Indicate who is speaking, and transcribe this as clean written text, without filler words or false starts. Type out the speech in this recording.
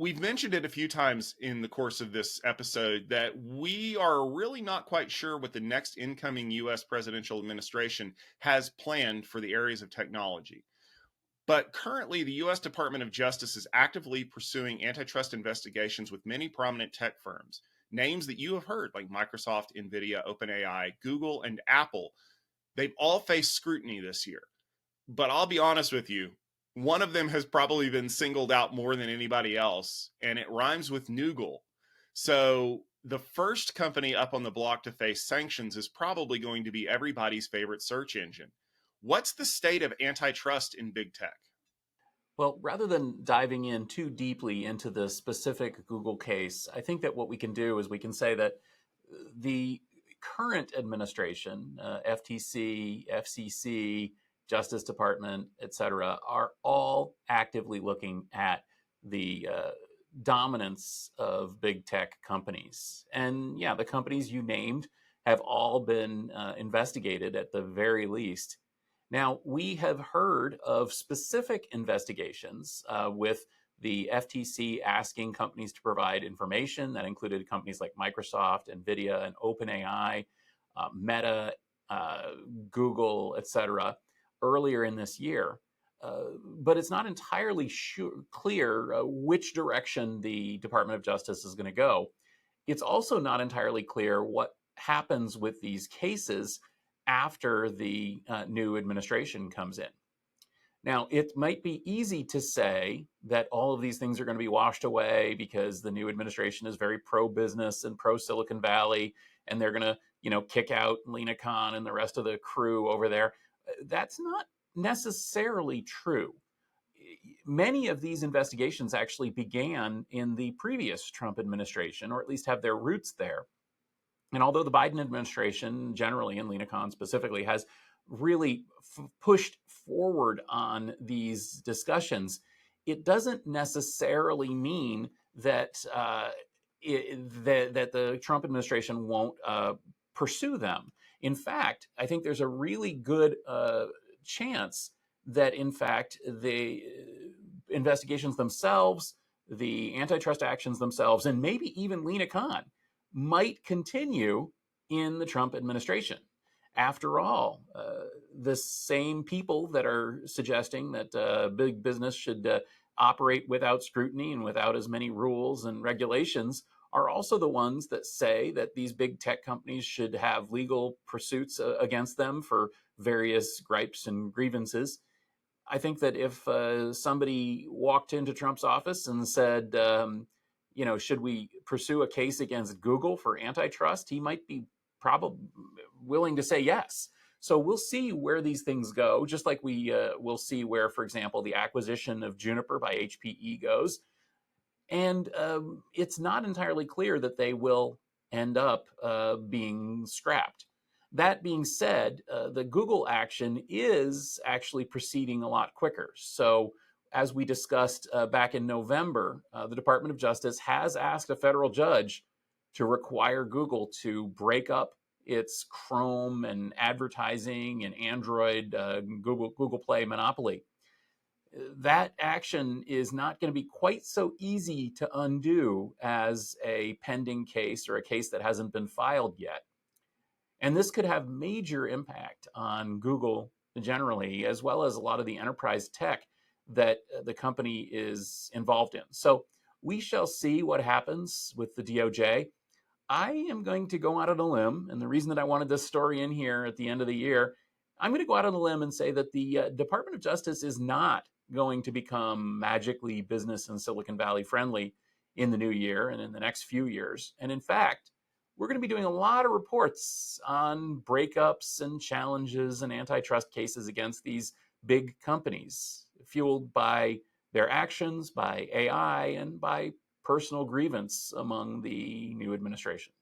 Speaker 1: we've mentioned it a few times in the course of this episode that we are really not quite sure what the next incoming US presidential administration has planned for the areas of technology. But currently, the US Department of Justice is actively pursuing antitrust investigations with many prominent tech firms. Names that you have heard, like Microsoft, NVIDIA, OpenAI, Google, and Apple, they've all faced scrutiny this year. But I'll be honest with you, one of them has probably been singled out more than anybody else, and it rhymes with Noogle. So the first company up on the block to face sanctions is probably going to be everybody's favorite search engine. What's the state of antitrust in big tech?
Speaker 2: Well, rather than diving in too deeply into the specific Google case, I think that what we can do is we can say that the current administration, FTC, FCC, Justice Department, et cetera, are all actively looking at the dominance of big tech companies. And yeah, the companies you named have all been investigated at the very least. Now, we have heard of specific investigations with the FTC asking companies to provide information that included companies like Microsoft, NVIDIA, and OpenAI, Meta, Google, et cetera, earlier in this year. But it's not entirely clear which direction the Department of Justice is going to go. It's also not entirely clear what happens with these cases after the new administration comes in. Now, it might be easy to say that all of these things are going to be washed away because the new administration is very pro-business and pro-Silicon Valley, and they're going to, kick out Lina Khan and the rest of the crew over there. That's not necessarily true. Many of these investigations actually began in the previous Trump administration, or at least have their roots there. And although the Biden administration generally, and Lina Khan specifically, has really pushed forward on these discussions, it doesn't necessarily mean that that the Trump administration won't pursue them. In fact, I think there's a really good chance that, in fact, the investigations themselves, the antitrust actions themselves, and maybe even Lina Khan might continue in the Trump administration. After all, the same people that are suggesting that big business should operate without scrutiny and without as many rules and regulations are also the ones that say that these big tech companies should have legal pursuits against them for various gripes and grievances. I think that if somebody walked into Trump's office and said, should we pursue a case against Google for antitrust, he might be probably willing to say yes. So we'll see where these things go, just like we will see where, for example, the acquisition of Juniper by HPE goes. And it's not entirely clear that they will end up being scrapped. That being said, the Google action is actually proceeding a lot quicker. So as we discussed back in November, the Department of Justice has asked a federal judge to require Google to break up its Chrome and advertising and Android Google Play monopoly. That action is not going to be quite so easy to undo as a pending case or a case that hasn't been filed yet. And this could have major impact on Google generally, as well as a lot of the enterprise tech that the company is involved in. So we shall see what happens with the DOJ. I am going to go out on a limb, and the reason that I wanted this story in here at the end of the year, I'm going to go out on a limb and say that the Department of Justice is not going to become magically business and Silicon Valley friendly in the new year and in the next few years. And in fact, we're going to be doing a lot of reports on breakups and challenges and antitrust cases against these big companies, fueled by their actions, by AI, and by personal grievance among the new administration.